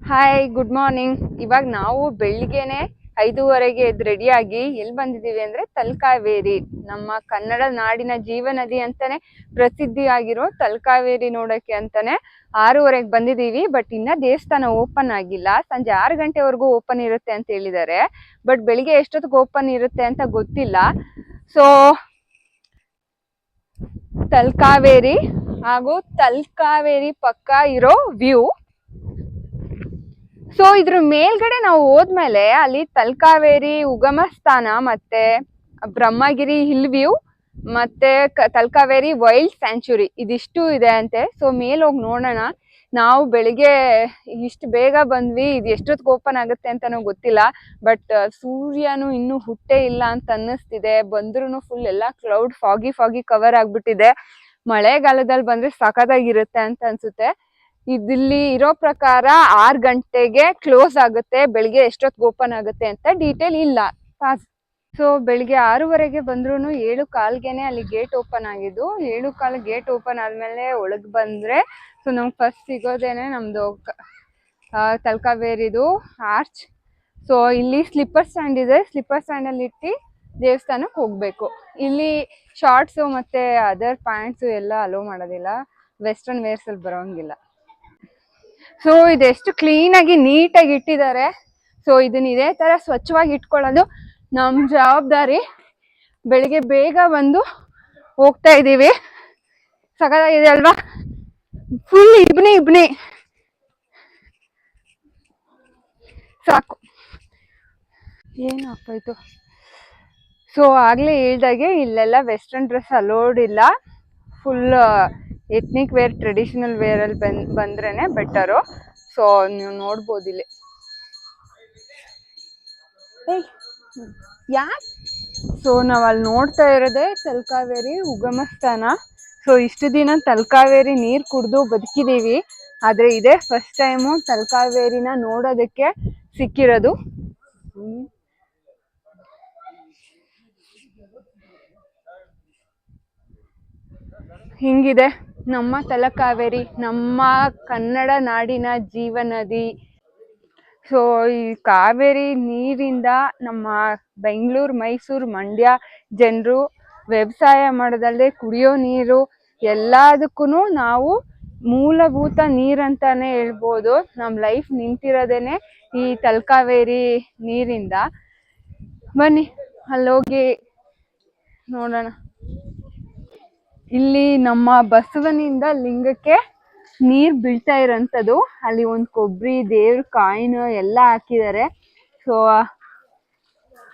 Hi, good morning. ಇವಾಗ ನಾವು ಬೆಳಿಗ್ಗೆನೆ 5:30ಗೆ ಎದ್ದು ರೆಡಿಯಾಗಿ ಎಲ್ಲಿ ಬಂದಿದ್ದೀವಿ ಅಂದ್ರೆ ತಲಕಾವೇರಿ, ನಮ್ಮ ಕನ್ನಡ ನಾಡಿನ ಜೀವನದಿ ಅಂತಾನೆ ಪ್ರಸಿದ್ಧಿ ಆಗಿರೋ ತಲಕಾವೇರಿ ನೋಡಕ್ಕೆ ಅಂತಾನೆ 6:30ಗೆ ಬಂದಿದ್ದೀವಿ. ಬಟ್ ಇನ್ನ ದೇವಸ್ಥಾನ ಓಪನ್ ಆಗಿಲ್ಲ. ಸಂಜೆ 6 ಗಂಟೆವರೆಗೂ ಓಪನ್ ಇರುತ್ತೆ ಅಂತ ಹೇಳಿದ್ದಾರೆ. ಬಟ್ ಬೆಳಿಗ್ಗೆ ಎಷ್ಟೊತ್ತಿಗೆ ಓಪನ್ ಇರುತ್ತೆ ಅಂತ ಗೊತ್ತಿಲ್ಲ. ಸೊ ತಲಕಾವೇರಿ ಹಾಗೂ ತಲಕಾವೇರಿ ಪಕ್ಕ ಇರೋ ವ್ಯೂ. ಸೊ ಇದ್ರ ಮೇಲ್ಗಡೆ ನಾವು ಹೋದ್ಮೇಲೆ ಅಲ್ಲಿ ತಲಕಾವೇರಿ ಉಗಮ ಸ್ಥಾನ, ಮತ್ತೆ ಬ್ರಹ್ಮಗಿರಿ ಹಿಲ್ ವ್ಯೂ, ಮತ್ತೆ ತಲಕಾವೇರಿ ವೈಲ್ಡ್ ಸ್ಯಾಂಚುರಿ ಇದಿಷ್ಟು ಇದೆ ಅಂತೆ. ಸೊ ಮೇಲ್ ಹೋಗಿ ನೋಡೋಣ. ನಾವು ಬೆಳಿಗ್ಗೆ ಇಷ್ಟು ಬೇಗ ಬಂದ್ವಿ, ಇದು ಎಷ್ಟೊತ್ತಿಗೆ ಓಪನ್ ಆಗುತ್ತೆ ಅಂತಾನೂ ಗೊತ್ತಿಲ್ಲ. ಬಟ್ ಸೂರ್ಯನು ಇನ್ನೂ ಹುಟ್ಟೇ ಇಲ್ಲ ಅಂತ ಅನ್ನಿಸ್ತಿದೆ. ಬಂದ್ರೂ ಫುಲ್ ಎಲ್ಲ ಕ್ಲೌಡ್ ಫಾಗಿ ಕವರ್ ಆಗ್ಬಿಟ್ಟಿದೆ. ಮಳೆಗಾಲದಲ್ಲಿ ಬಂದ್ರೆ ಸಖತ್ತಾಗಿರುತ್ತೆ ಅಂತ ಅನ್ಸುತ್ತೆ. ಇಲ್ಲಿ ಇರೋ ಪ್ರಕಾರ 6 ಗಂಟೆಗೆ ಕ್ಲೋಸ್ ಆಗುತ್ತೆ. ಬೆಳಿಗ್ಗೆ ಎಷ್ಟೊತ್ತಿಗೆ ಓಪನ್ ಆಗುತ್ತೆ ಅಂತ ಡೀಟೇಲ್ ಇಲ್ಲ. ಸೊ ಬೆಳಿಗ್ಗೆ 6:30ಗೆ ಬಂದ್ರು 7:15ಗೆನೆ ಅಲ್ಲಿ ಗೇಟ್ ಓಪನ್ ಆಗಿದ್ದು. 7:15 ಗೇಟ್ ಓಪನ್ ಆದ್ಮೇಲೆ ಒಳಗ್ ಬಂದ್ರೆ ಸೊ ನಮ್ಗೆ ಫಸ್ಟ್ ಸಿಗೋದೇನೆ ನಮ್ದು ತಲಕಾವೇರಿದು ಆರ್ಚ್. ಸೊ ಇಲ್ಲಿ ಸ್ಲಿಪ್ಪರ್ ಸ್ಟ್ಯಾಂಡ್ ಇದೆ. ಸ್ಲಿಪ್ಪರ್ ಸ್ಟ್ಯಾಂಡ್ ಅಲ್ಲಿ ಇಟ್ಟು ದೇವಸ್ಥಾನಕ್ಕೆ ಹೋಗ್ಬೇಕು. ಇಲ್ಲಿ ಶಾರ್ಟ್ಸ್ ಮತ್ತೆ ಅದರ್ ಪ್ಯಾಂಟ್ಸ್ ಎಲ್ಲ ಅಲೋ ಮಾಡೋದಿಲ್ಲ. ವೆಸ್ಟರ್ನ್ ವೇರ್ಸ್ ಅಲ್ಲಿ ಬರೋಂಗಿಲ್ಲ. ಸೊ ಇದೆಷ್ಟು ಕ್ಲೀನ್ ಆಗಿ ನೀಟಾಗಿ ಇಟ್ಟಿದ್ದಾರೆ. ಸೊ ಇದನ್ನ ಇದೇ ತರ ಸ್ವಚ್ಛವಾಗಿ ಇಟ್ಕೊಳ್ಳೋದು ನಮ್ ಜವಾಬ್ದಾರಿ. ಬೆಳಿಗ್ಗೆ ಬೇಗ ಬಂದು ಹೋಗ್ತಾ ಇದೀವಿ. ಸಖತ್ತಾಗಿದೆ ಅಲ್ವಾ? ಫುಲ್ ಇಬ್ನಿ ಸಾಕು. ಏನು ಆಗ್ತಾಯ್ತು? ಸೊ ಆಗ್ಲೇ ಹೇಳ್ದಾಗೆ ಇಲ್ಲೆಲ್ಲ ವೆಸ್ಟರ್ನ್ ಡ್ರೆಸ್ ಅಲೋಡ್ ಇಲ್ಲ. Full ethnic wear, traditional wear ಅಲ್ಲಿ ಬಂದ್ರೇನೆ ಬೆಟರು. ಸೊ ನೀವು ನೋಡ್ಬೋದು ಇಲ್ಲಿ. ಸೊ ನಾವ್ ಅಲ್ಲಿ ನೋಡ್ತಾ ಇರೋದೇ ತಲಕಾವೇರಿ ಉಗಮ ಸ್ಥಾನ. ಸೊ ಇಷ್ಟು ದಿನ ತಲಕಾವೇರಿ ನೀರ್ ಕುಡ್ದು ಬದುಕಿದೀವಿ. ಆದ್ರೆ ಇದೇ ಫಸ್ಟ್ ಟೈಮು ತಲಕಾವೇರಿನ ನೋಡೋದಕ್ಕೆ ಸಿಕ್ಕಿರೋದು. ಹಿಂಗಿದೆ ನಮ್ಮ ತಲಕಾವೇರಿ, ನಮ್ಮ ಕನ್ನಡ ನಾಡಿನ ಜೀವನದಿ. ಸೊ ಈ ಕಾವೇರಿ ನೀರಿಂದ ನಮ್ಮ ಬೆಂಗಳೂರು, ಮೈಸೂರು, ಮಂಡ್ಯ ಜನರು ವ್ಯವಸಾಯ ಮಾಡೋದಲ್ಲದೆ ಕುಡಿಯೋ ನೀರು ಎಲ್ಲದಕ್ಕೂ ನಾವು ಮೂಲಭೂತ ನೀರಂತಾನೆ ಹೇಳ್ಬೋದು. ನಮ್ಮ ಲೈಫ್ ನಿಂತಿರೋದೇನೆ ಈ ತಲಕಾವೇರಿ ನೀರಿಂದ. ಬನ್ನಿ ಅಲ್ಲೋಗಿ ನೋಡೋಣ. ಇಲ್ಲಿ ನಮ್ಮ ಬಸವನಿಂದ ಲಿಂಗಕ್ಕೆ ನೀರ್ ಬೀಳ್ತಾ ಇರೋಂಥದ್ದು. ಅಲ್ಲಿ ಒಂದು ಕೊಬ್ಬರಿ, ದೇವ್ರ ಕಾಯಿನ್ ಎಲ್ಲ ಹಾಕಿದ್ದಾರೆ. ಸೊ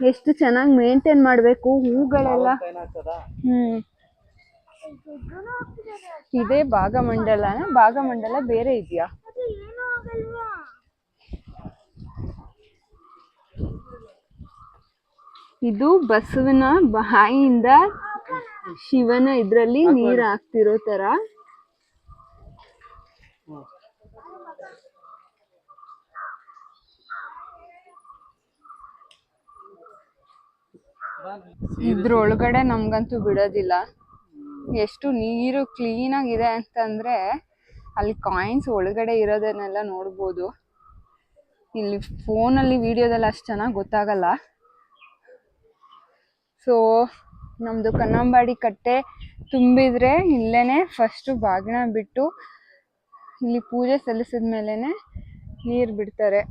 ಎಷ್ಟು ಚೆನ್ನಾಗಿ ಮೇಂಟೈನ್ ಮಾಡ್ಬೇಕು. ಹೂಗಳೆಲ್ಲ ಇದೇ ಭಾಗಮಂಡಲ ಬೇರೆ ಇದೆಯಾ? ಇದು ಬಸವನ ಬಾಯಿಯಿಂದ ಶಿವನ ಇದ್ರಲ್ಲಿ ನೀರ್ ಹಾಕ್ತಿರೋ ತರ. ಇದ್ರೊಳಗಡೆ ನಮ್ಗಂತೂ ಬಿಡೋದಿಲ್ಲ. ಎಷ್ಟು ನೀರು ಕ್ಲೀನ್ ಆಗಿದೆ ಅಂತಂದ್ರೆ ಅಲ್ಲಿ ಕಾಯಿನ್ಸ್ ಒಳಗಡೆ ಇರೋದನ್ನೆಲ್ಲ ನೋಡ್ಬೋದು. ಇಲ್ಲಿ ಫೋನಲ್ಲಿ ವಿಡಿಯೋದಲ್ಲಿ ಅಷ್ಟು ಚೆನ್ನಾಗಿ ಗೊತ್ತಾಗಲ್ಲ. ಸೊ ನಮ್ದು ಕನ್ನಂಬಾಡಿ ಕಟ್ಟೆ ತುಂಬಿದ್ರೆ ಇಲ್ಲೇನೆ ಫಸ್ಟ್ ಬಾಗಿನ ಬಿಟ್ಟು ಇಲ್ಲಿ ಪೂಜೆ ಸಲ್ಲಿಸಿದ ಮೇಲೆನೆ ನೀರು ಬಿಡ್ತಾರೆ.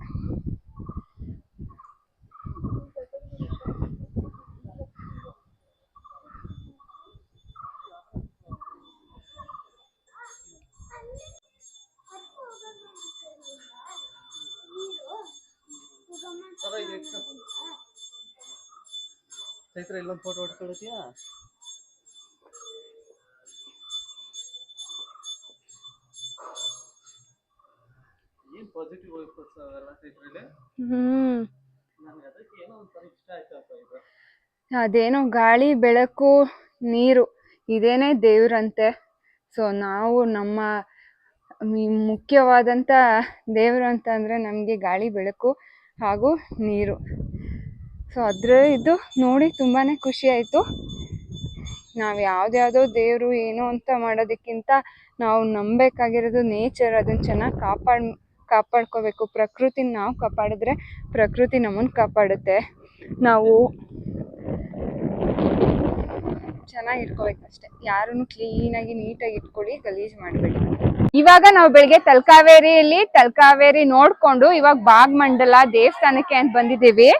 ಇಲ್ಲೊಂದು ಫೋಟೋ ಹೊಡ್ಕೊಳ್ತೀಯಾ? ಏನ್ ಪಾಸಿಟಿವ್ ಅವೆಲ್ಲ ಚೈತ್ರಲ್ಲಿ. ನನಗೆ ಅದಕ್ಕೆ ಏನೋ ಒಂಥರ ಇಷ್ಟ ಆಯ್ತಪ್ಪ ಇದು. ಅದೇನೋ ಗಾಳಿ, ಬೆಳಕು, ನೀರು ಇದೇನೇ ದೇವ್ರಂತೆ. ಸೊ ನಾವು ನಮ್ಮ ಮುಖ್ಯವಾದಂಥ ದೇವರು ಅಂತ ಅಂದರೆ ನಮಗೆ ಗಾಳಿ, ಬೆಳಕು ಹಾಗೂ ನೀರು. ಸೊ ಇದು ನೋಡಿ ತುಂಬಾ ಖುಷಿ ಆಯಿತು. ನಾವು ಯಾವ್ದ್ಯಾವುದೋ ದೇವರು ಏನೋ ಅಂತ ಮಾಡೋದಕ್ಕಿಂತ ನಾವು ನಂಬಬೇಕಾಗಿರೋದು ನೇಚರ್. ಅದನ್ನು ಚೆನ್ನಾಗಿ ಕಾಪಾಡ್ಕೋಬೇಕು. ಪ್ರಕೃತಿನ ನಾವು ಕಾಪಾಡಿದ್ರೆ ಪ್ರಕೃತಿ ನಮ್ಮನ್ನ ಕಾಪಾಡುತ್ತೆ. ನಾವು ಚೆನ್ನಾಗಿ ಇಟ್ಕೋಬೇಕಷ್ಟೆ. ಯಾರನ್ನು ಕ್ಲೀನಾಗಿ ನೀಟಾಗಿ ಇಟ್ಕೊಳ್ಳಿ, ಗಲೀಜ್ ಮಾಡಬೇಡಿ. ಇವಾಗ ನಾವು ಬೆಳಿಗ್ಗೆ ತಲಕಾವೇರಿ ನೋಡ್ಕೊಂಡು ಇವಾಗ ಭಾಗಮಂಡಲ ದೇವಸ್ಥಾನಕ್ಕೆ ಅಂತ ಬಂದಿದ್ದೀವಿ.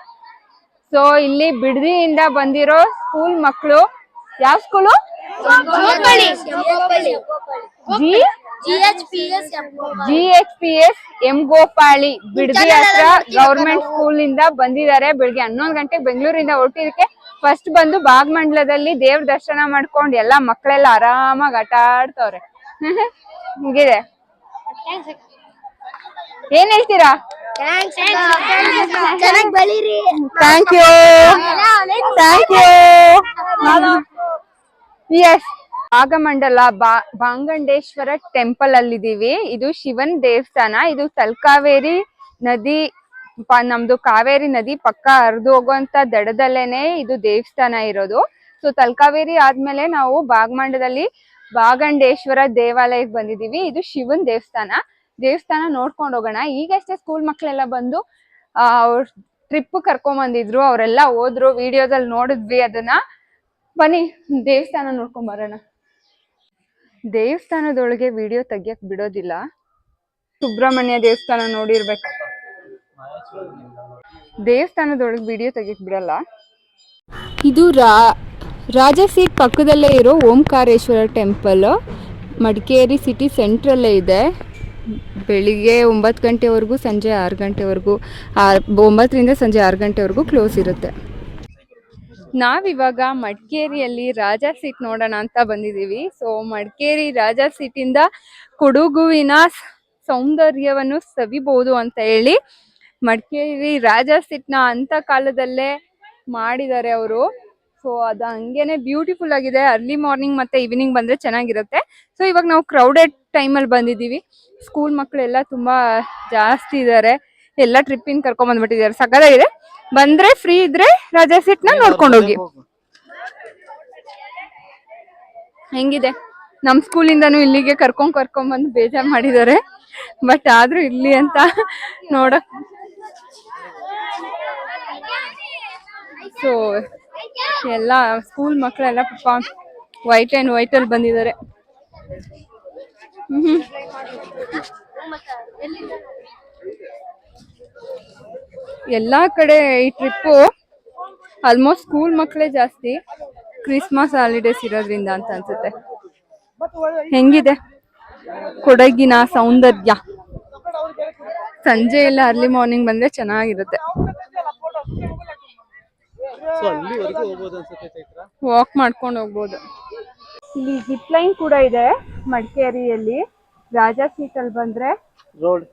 ಸೊ ಇಲ್ಲಿ ಬಿಡದಿಯಿಂದ ಬಂದಿರೋ ಸ್ಕೂಲ್ ಮಕ್ಕಳು. ಯಾವ ಸ್ಕೂಲು? GHPS ಎಂ ಗೋಪಾಳಿ ಬಿಡದಿ ಹತ್ರ ಗವರ್ಮೆಂಟ್ ಸ್ಕೂಲ್ ಇಂದ ಬಂದಿದ್ದಾರೆ. ಬೆಳಿಗ್ಗೆ 11 ಗಂಟೆಗೆ ಬೆಂಗಳೂರಿಂದ ಹೊರಟಿದಕ್ಕೆ ಫಸ್ಟ್ ಬಂದು ಭಾಗಮಂಡಲದಲ್ಲಿ ದೇವ್ರ ದರ್ಶನ ಮಾಡ್ಕೊಂಡು ಎಲ್ಲಾ ಮಕ್ಕಳೆಲ್ಲ ಆರಾಮಾಗಿ ಆಟ ಆಡ್ತವ್ರೆ. ಹಿಂಗಿದೆ. ಏನ್ ಹೇಳ್ತೀರಾ? Thank you. Yes, Bhagamandala Bhagandeshwara temple ಅಲ್ಲಿದ್ದೀವಿ. ಇದು ಶಿವನ್ ದೇವಸ್ಥಾನ. ಇದು ತಲಕಾವೇರಿ ನದಿ, ನಮ್ದು ಕಾವೇರಿ ನದಿ ಪಕ್ಕ ಹರಿದು ಹೋಗುವಂತ ದಡದಲ್ಲೇನೆ ಇದು ದೇವಸ್ಥಾನ ಇರೋದು. ಸೊ ತಲಕಾವೇರಿ ಆದ್ಮೇಲೆ ನಾವು ಭಾಗಮಂಡಲದಲ್ಲಿ ಭಾಗಂಡೇಶ್ವರ ದೇವಾಲಯಕ್ಕೆ ಬಂದಿದೀವಿ. ಇದು ಶಿವನ್ ದೇವಸ್ಥಾನ ನೋಡ್ಕೊಂಡು ಹೋಗೋಣ. ಈಗಷ್ಟೇ ಸ್ಕೂಲ್ ಮಕ್ಳೆಲ್ಲ ಬಂದು ಅವ್ರ ಟ್ರಿಪ್ ಕರ್ಕೊಂಡ್ ಬಂದಿದ್ರು. ಅವರೆಲ್ಲ ಹೋದ್ರು, ವಿಡಿಯೋದಲ್ಲಿ ನೋಡಿದ್ವಿ ಅದನ್ನ. ಬನ್ನಿ ದೇವಸ್ಥಾನ ನೋಡ್ಕೊಂಡ್ ಬರೋಣ. ದೇವಸ್ಥಾನದೊಳಗೆ ವಿಡಿಯೋ ತೆಗಿಯಕ್ ಬಿಡೋದಿಲ್ಲ. ಸುಬ್ರಹ್ಮಣ್ಯ ದೇವಸ್ಥಾನ ನೋಡಿರ್ಬೇಕು. ದೇವಸ್ಥಾನದೊಳಗೆ ವಿಡಿಯೋ ತೆಗಿಯಕ್ ಬಿಡಲ್ಲ. ಇದು ರಾಜಸೀಟ್ ಪಕ್ಕದಲ್ಲೇ ಇರೋ ಓಂಕಾರೇಶ್ವರ ಟೆಂಪಲ್. ಮಡಿಕೇರಿ ಸಿಟಿ ಸೆಂಟ್ರಲ್ಲೇ ಇದೆ. ಬೆಳಿಗ್ಗೆ 9 ಗಂಟೆವರೆಗೂ, ಸಂಜೆ 6 ಗಂಟೆವರೆಗೂ, 9ರಿಂದ ಸಂಜೆ 6 ಗಂಟೆವರೆಗೂ ಕ್ಲೋಸ್ ಇರುತ್ತೆ. ನಾವಿವಾಗ ಮಡಿಕೇರಿಯಲ್ಲಿ ರಾಜಾ ಸೀಟ್ ನೋಡೋಣ ಅಂತ ಬಂದಿದ್ದೀವಿ. ಸೊ ಮಡಿಕೇರಿ ರಾಜಾ ಸೀಟಿಂದ ಕೊಡಗುವಿನ ಸೌಂದರ್ಯವನ್ನು ಸವಿಬಹುದು ಅಂತ ಹೇಳಿ ಮಡಿಕೇರಿ ರಾಜಾ ಸೀಟ್ನ ಅಂತ ಕಾಲದಲ್ಲೇ ಮಾಡಿದ್ದಾರೆ ಅವರು. ಸೊ ಅದು ಹಂಗೇನೆ ಬ್ಯೂಟಿಫುಲ್ ಆಗಿದೆ. ಅರ್ಲಿ ಮಾರ್ನಿಂಗ್ ಮತ್ತೆ ಈವ್ನಿಂಗ್ ಬಂದ್ರೆ ಚೆನ್ನಾಗಿರುತ್ತೆ. ಸೊ ಇವಾಗ ನಾವು ಕ್ರೌಡೆಡ್ ಟೈಮಲ್ಲಿ ಬಂದಿದ್ದೀವಿ. ಸ್ಕೂಲ್ ಮಕ್ಕಳೆಲ್ಲ ತುಂಬಾ ಜಾಸ್ತಿ ಇದ್ದಾರೆ. ಎಲ್ಲ ಟ್ರಿಪ್ಪಿನ ಕರ್ಕೊಂಡ್ ಬಂದ್ಬಿಟ್ಟಿದ್ದಾರೆ. ಸಕ್ಕತ್ತಾಗಿದೆ. ಬಂದ್ರೆ ಫ್ರೀ ಇದ್ರೆ ರಾಜಾ ಸೀಟ್ ನ ನೋಡ್ಕೊಂಡು ಹೋಗಿ. ಹೆಂಗಿದೆ? ನಮ್ ಸ್ಕೂಲಿಂದಾನು ಇಲ್ಲಿಗೆ ಕರ್ಕೊಂಡ್ ಬಂದು ಬೇಜಾರ್ ಮಾಡಿದ್ದಾರೆ. ಬಟ್ ಆದ್ರೂ ಇಲ್ಲಿ ಅಂತ ನೋಡಕ್. ಸೊ ಎಲ್ಲ ಸ್ಕೂಲ್ ಮಕ್ಕಳೆಲ್ಲ ಪಾಪ ವೈಟ್ ಅಂಡ್ ವೈಟ್ ಅಲ್ಲಿ ಬಂದಿದ್ದಾರೆ. ಎಲ್ಲಾ ಕಡೆ ಈ ಟ್ರಿಪ್ಪು ಆಲ್ಮೋಸ್ಟ್ ಸ್ಕೂಲ್ ಮಕ್ಕಳೇ ಜಾಸ್ತಿ. ಕ್ರಿಸ್ಮಸ್ ಹಾಲಿಡೇಸ್ ಇರೋದ್ರಿಂದ ಅಂತ ಅನ್ಸುತ್ತೆ. ಹೆಂಗಿದೆ ಕೊಡಗಿನ ಸೌಂದರ್ಯ? ಸಂಜೆ ಎಲ್ಲ ಅರ್ಲಿ ಮಾರ್ನಿಂಗ್ ಬಂದ್ರೆ ಚೆನ್ನಾಗಿರುತ್ತೆ. ವಾಕ್ ಮಾಡ್ಕೊಂಡು ಹೋಗ್ಬೋದು. ಇಲ್ಲಿ ಜಿಪ್ ಲೈನ್ ಕೂಡ ಇದೆ ಮಡಿಕೇರಿಯಲ್ಲಿ. ರಾಜಾ ಸೀಟ್ ಅಲ್ಲಿ ಬಂದ್ರೆ ರೋಡ್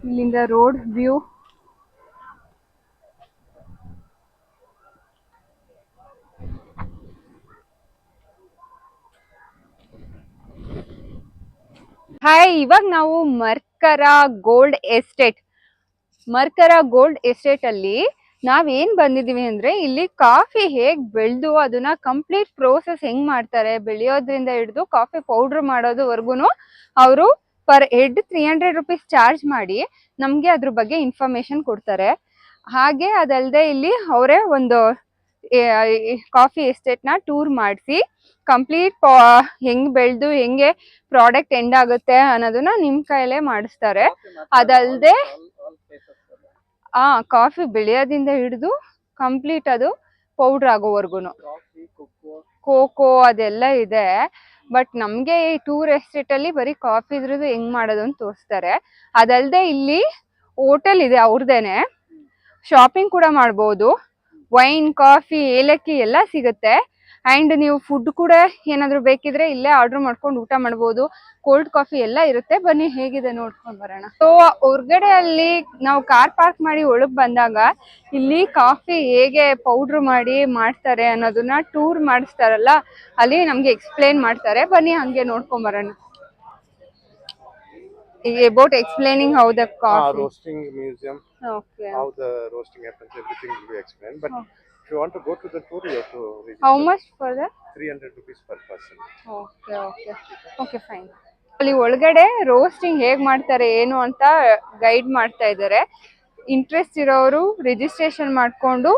ಇಲ್ಲಿಂದ ರೋಡ್ ವ್ಯೂ. ಹಾಯ್, ಇವಾಗ ನಾವು ಮರ್ಕರ ಗೋಲ್ಡ್ ಎಸ್ಟೇಟ್ ಅಲ್ಲಿ ನಾವೇನ್ ಬಂದಿದೀವಿ ಅಂದ್ರೆ, ಇಲ್ಲಿ ಕಾಫಿ ಹೇಗ್ ಬೆಳೆದು ಅದನ್ನ ಕಂಪ್ಲೀಟ್ ಪ್ರೋಸೆಸ್ ಹೆಂಗ್ ಮಾಡ್ತಾರೆ, ಬೆಳೆಯೋದ್ರಿಂದ ಹಿಡಿದು ಕಾಫಿ ಪೌಡರ್ ಮಾಡೋದುವರೆಗೂ ಅವರು ಪರ್ ಹೆಡ್ 300 rupees ಚಾರ್ಜ್ ಮಾಡಿ ನಮ್ಗೆ ಅದ್ರ ಬಗ್ಗೆ ಇನ್ಫಾರ್ಮೇಶನ್ ಕೊಡ್ತಾರೆ. ಹಾಗೆ ಅದಲ್ಲದೆ ಇಲ್ಲಿ ಅವರೇ ಒಂದು ಕಾಫಿ ಎಸ್ಟೇಟ್ ನ ಟೂರ್ ಮಾಡಿಸಿ ಕಂಪ್ಲೀಟ್ ಹೆಂಗ್ ಬೆಳೆದು ಹೆಂಗೆ ಪ್ರಾಡಕ್ಟ್ ಎಂಡ್ ಆಗುತ್ತೆ ಅನ್ನೋದನ್ನ ನಿಮ್ ಕೈಲೇ ಮಾಡಿಸ್ತಾರೆ. ಅದಲ್ಲದೆ ಕಾಫಿ ಬೆಳೆಯೋದಿಂದ ಹಿಡಿದು ಕಂಪ್ಲೀಟ್ ಅದು ಪೌಡರ್ ಆಗೋವರೆಗೂ ಕೋಕೋ ಅದೆಲ್ಲ ಇದೆ. ಬಟ್ ನಮ್ಗೆ ಈ ಟೂರ್ ಎಸ್ಟೇಟ್ ಅಲ್ಲಿ ಬರೀ ಕಾಫಿ ಇದ್ರದ್ದು ಹೆಂಗ್ ಮಾಡೋದು ಅಂತ ತೋರಿಸ್ತಾರೆ. ಅದಲ್ಲದೆ ಇಲ್ಲಿ ಹೋಟೆಲ್ ಇದೆ ಅವ್ರದೇನೆ. ಶಾಪಿಂಗ್ ಕೂಡ ಮಾಡ್ಬೋದು. ವೈನ್, ಕಾಫಿ, ಏಲಕ್ಕಿ ಎಲ್ಲ ಸಿಗುತ್ತೆ. ಅಂಡ್ ನೀವು ಫುಡ್ ಕೂಡ ಏನಾದ್ರು ಬೇಕಿದ್ರೆ ಇಲ್ಲೇ ಆರ್ಡರ್ ಮಾಡ್ಕೊಂಡು ಊಟ ಮಾಡ್ಬೋದು. ಕೋಲ್ಡ್ ಕಾಫಿ ಎಲ್ಲ ಇರುತ್ತೆ. ಬನ್ನಿ ಹೇಗಿದೆ ನೋಡ್ಕೊಂಡ್ ಬರೋಣ. ಸೊ ಹೊರ್ಗಡೆ ಅಲ್ಲಿ ನಾವು ಕಾರ್ ಪಾರ್ಕ್ ಮಾಡಿ ಒಳಗ್ ಬಂದಾಗ ಇಲ್ಲಿ ಕಾಫಿ ಹೇಗೆ ಪೌಡ್ರ್ ಮಾಡಿ ಮಾಡ್ತಾರೆ ಅನ್ನೋದನ್ನ ಟೂರ್ ಮಾಡಿಸ್ತಾರಲ್ಲ, ಅಲ್ಲಿ ನಮ್ಗೆ ಎಕ್ಸ್ಪ್ಲೇನ್ ಮಾಡ್ತಾರೆ. ಬನ್ನಿ ಹಂಗೆ ನೋಡ್ಕೊಂಡ್ ಬರೋಣ. About explaining how the coffee roasting museum. Okay. How the roasting happens, everything will be explained. But if you want to go to the tour, you have to register. How much for that? 300 rupees per person. Okay, fine. ಅಲ್ಲಿ ಒಳಗಡೆ roasting ಹೇಗ್ ಮಾಡ್ತಾರೆ ಏನು ಅಂತ guide ಮಾಡ್ತಾ ಇದ್ದಾರೆ. Interest ಇರೋರು registration ಮಾಡ್ಕೊಂಡು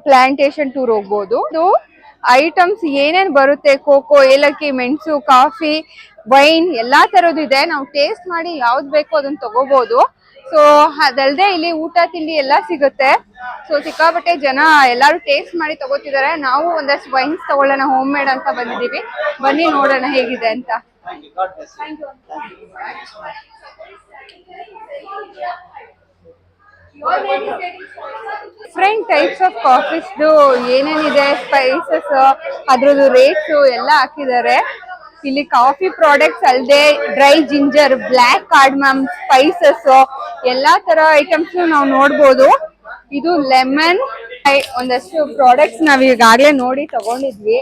ಪ್ಲಾಂಟೇಶನ್ ಟೂರ್ ಹೋಗ್ಬೋದು. ಐಟಮ್ಸ್ ಏನೇನ್ ಬರುತ್ತೆ, ಕೋಕೋ, ಏಲಕ್ಕಿ, ಮೆಣಸು, ಕಾಫಿ, ವೈನ್ ಎಲ್ಲಾ ತರದ್ದು ಇದೆ. ನಾವು ಟೇಸ್ಟ್ ಮಾಡಿ ಯಾವ್ದು ಬೇಕೋ ಅದನ್ನ ತಗೋಬಹುದು. ಸೊ ಅದಲ್ದೆ ಇಲ್ಲಿ ಊಟ ತಿಂಡಿ ಎಲ್ಲಾ ಸಿಗುತ್ತೆ. ಸೊ ಸಿಕ್ಕಾಪಟ್ಟೆ ಜನ ಎಲ್ಲಾರು ಟೇಸ್ಟ್ ಮಾಡಿ ತಗೋತಿದ್ದಾರೆ. ನಾವು ಒಂದಷ್ಟು ವೈನ್ಸ್ ತಗೊಳ್ಳೋಣ, ಹೋಮ್ ಮೇಡ್ ಅಂತ ಬಂದಿದೀವಿ. ಬನ್ನಿ ನೋಡೋಣ ಹೇಗಿದೆ ಅಂತ. ಡಿಫ್ರೆಂಟ್ ಟೈಪ್ಸ್ ಆಫ್ ಕಾಫೀಸ್ದು ಏನೇನಿದೆ, ಸ್ಪೈಸಸ್, ಅದ್ರದ್ದು ರೇಟ್ಸ್ ಎಲ್ಲ ಹಾಕಿದ್ದಾರೆ. ಇಲ್ಲಿ ಕಾಫಿ ಪ್ರಾಡಕ್ಟ್ಸ್ ಅಲ್ಲದೆ dry ginger, black cardamom, spices ಎಲ್ಲಾ ತರ ಐಟಮ್ಸ್ ನಾವು ನೋಡ್ಬೋದು. ಇದು ಲೆಮನ್. ಒಂದಷ್ಟು ಪ್ರಾಡಕ್ಟ್ಸ್ ನಾವ್ ಈಗಾಗ್ಲೇ ನೋಡಿ ತಗೊಂಡಿದ್ವಿ.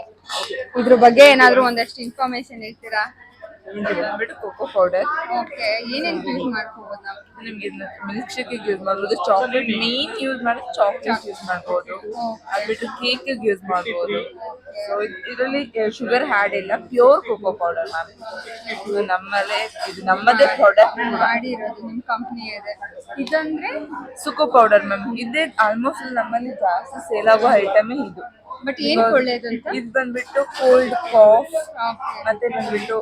ಇದ್ರ ಬಗ್ಗೆ ಏನಾದ್ರು ಒಂದಷ್ಟು ಇನ್ಫಾರ್ಮೇಶನ್ ಹೇಳ್ತೀರಾ? ಬಂದ್ಬಿಟ್ಟು ಕೋಕೋ ಪೌಡರ್. ಓಕೆ, ಏನೇನ್ ಯೂಸ್ ಮಾಡ್ಕೋಬಹುದು ನಾವು? ನಿಮ್ಗೆ ಮಿಲ್ಕ್ ಶೇಕ್ ಯೂಸ್ ಮಾಡ್ಬೋದು, ಚಾಕ್ಲೇಟ್ ಮೇನ್ ಯೂಸ್ ಮಾಡಿದ್ರೆ ಚಾಕ್ಲೇಟ್ ಯೂಸ್ ಮಾಡ್ಬೋದು, ಅದ್ಬಿಟ್ಟು ಕೇಕ್ ಯೂಸ್ ಮಾಡ್ಬೋದು. ಸೊ ಇದರಲ್ಲಿ ಶುಗರ್ ಹ್ಯಾಡ್ ಇಲ್ಲ, ಪ್ಯೂರ್ ಕೋಕೋ ಪೌಡರ್ ಮ್ಯಾಮ್. ಇದು ನಮ್ಮದೇ ಪ್ರಾಡಕ್ಟ್ ಮಾಡಿರೋದು ನಿಮ್ ಕಂಪ್ನಿ ಇದೆ. ಇದಂದ್ರೆ ಸುಕೋ ಪೌಡರ್ ಮ್ಯಾಮ್. ಇದೇ ಆಲ್ಮೋಸ್ಟ್ ನಮ್ಮಲ್ಲಿ ಜಾಸ್ತಿ ಸೇಲ್ ಆಗೋ ಐಟಮೇ ಇದು. ಬಟ್ ಏನ್ ಒಳ್ಳೇದು ಅಂತ? ಇದು ಬಂದ್ಬಿಟ್ಟು ಕೋಲ್ಡ್ ಕಾಫ್ ಮತ್ತೆ ಬಂದ್ಬಿಟ್ಟು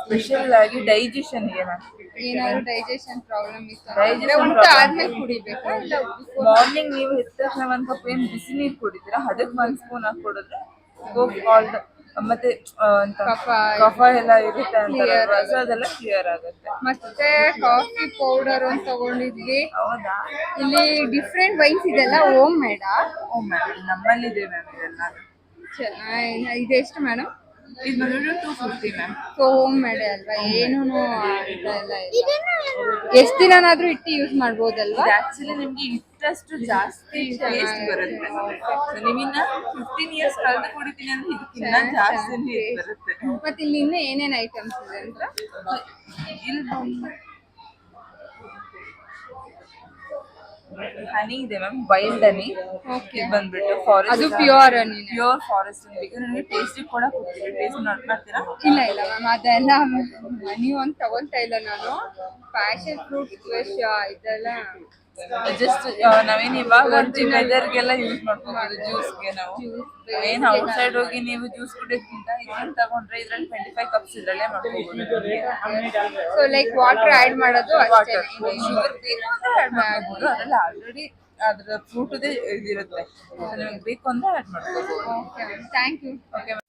ಸ್ಪೆಷಲ್ ಆಗಿ ಡೈಜೆಷನ್ ಗೆ ಮ್ಯಾಮ್. ಏನಾದ್ರು ಡೈಜೆಷನ್ ಪ್ರಾಬ್ಲಮ್ ಇತ್ತು Digestion ಊಟ problem. ಆದ್ಮೇಲೆ ಕುಡಿಬೇಕಾ ಇಲ್ಲ ಮಾರ್ನಿಂಗ್ ನೀವು ಎದ್ದ ತಕ್ಷಣ ಒಂದ್ ಕಪ್ ಏನ್ ಬಿಸಿ ನೀರು ಕುಡಿತೀರಾ, ಅದಕ್ಕೆ 1 ಸ್ಪೂನ್ ಹಾಕಿ ಕುಡಿದ್ರೆ ಕಾಲ್ಡ್ ಮತ್ತೆ ಕಫ ಎಲ್ಲ ಇರುತ್ತೆ ಅಂತಾರಲ್ವಾ, ಸೊ ಅದೆಲ್ಲ ಕ್ಲಿಯರ್ ಆಗುತ್ತೆ. ಮತ್ತೆ ಕಾಫಿ ಪೌಡರ್ ಅಂತ ತಗೊಂಡಿದ್ವಿ. ಹೌದಾ? ಇಲ್ಲಿ ಡಿಫ್ರೆಂಟ್ ವೈನ್ಸ್ ಇದೆಲ್ಲ ಹೋಮ್ ಮೇಡಾ? ಓ ಮ್ಯಾಮ್, ನಮ್ಮಲ್ಲಿ ಇದೆ ಮ್ಯಾಮ್ ಇದೆಲ್ಲ. ಇದೆಷ್ಟು ಮೇಡಮ್? ಇದು ಬಂದ್ಬಿಟ್ಟು 250 ಮ್ಯಾಮ್. ಸೊ ಹೋಮ್ ಮೇಡ್ ಅಲ್ವಾ, ಏನೂ ಇದೆಲ್ಲ ಇಲ್ಲ. ಎಷ್ಟು ದಿನನಾದ್ರೂ ಇಟ್ಟು ಯೂಸ್ ಮಾಡ್ಬೋದಲ್ವಾ? ಆಕ್ಚುಲಿ ನಿಮ್ಗೆ ಇಟ್ಟಷ್ಟು ಜಾಸ್ತಿ ಟೇಸ್ಟ್ ಬರುತ್ತೆ. ನೀವಿನ್ನ 15 ಇಯರ್ಸ್ ಕಳೆದು ಕುಡಿತೀನಿ ಅಂದ್ರೆ ಇದಕ್ಕಿನ್ನ ಜಾಸ್ತಿ ಬರುತ್ತೆ. ಮತ್ತೆ ಇಲ್ಲಿ ಇನ್ನೂ ಏನೇನ್ ಐಟಮ್ಸ್ ಇದೆ ಅಂತ? ಇಲ್ಲಿ ಹನಿ ಇದೆ ಮ್ಯಾಮ್, ವೈಲ್ಡ್ ಹನಿ. ಇದು ಬಂದ್ಬಿಟ್ಟು ಫಾರೆಸ್ಟ್, ಅದು ಪ್ಯೂರ್ ಹನಿ? ಪ್ಯೂರ್ ಫಾರೆಸ್ಟ್ ಹನಿ. ನನಗೆ ಟೇಸ್ಟಿಗೆ ಕೂಡ ಕೊಡ್ತೀವಿ, ಟೇಸ್ಟ್ ಮಾಡ್ತೀರಾ? ಇಲ್ಲ ಇಲ್ಲ ಮ್ಯಾಮ್, ಅದೆಲ್ಲ ನೀವು ಅಂತ ತಗೊಂತಾ ಇಲ್ಲ ನಾನು. ಪ್ಯಾಷನ್ ಫ್ರೂಟ್ ಫ್ರೆಶ್ ಇದೆಲ್ಲ ಜಸ್ಟ್ ನಾವೇನ್ ಇವಾಗ ವೆದರ್ಗೆಲ್ಲ ಯೂಸ್ ಮಾಡ್ಕೋಬಹುದು. ಜ್ಯೂಸ್ಗೆ ನಾವು ಏನ್ ಔಟ್ ಸೈಡ್ ಹೋಗಿ ನೀವು ಜ್ಯೂಸ್ ಕುಡಿಯೋದ್ಕಿಂತ ಇದನ್ನ ತಗೊಂಡ್ರೆ ಇದ್ರಲ್ಲಿ 25 ಕಪ್ಸ್ ಇದ್ರಲ್ಲೇ ಮಾಡ್ಕೋಬಹುದು. ಸೊ ಲೈಕ್ ವಾಟರ್ ಆಡ್ ಮಾಡೋದು ಅಷ್ಟೇ. ಶುಗರ್ ಬೇಕು ಅಂದ್ರೆ ಆಡ್ ಮಾಡ್ಕೋಬಹುದು, ಅದ್ರಲ್ಲಿ ಆಲ್ರೆಡಿ ಅದ್ರ ಫ್ರೂಟ್ ಇದಿರುತ್ತೆ. ನಿಮಗೆ ಬೇಕು ಅಂದ್ರೆ ಆಡ್ ಮಾಡ್ಕೋಬಹುದು. Okay, thank you. ಓಕೆ.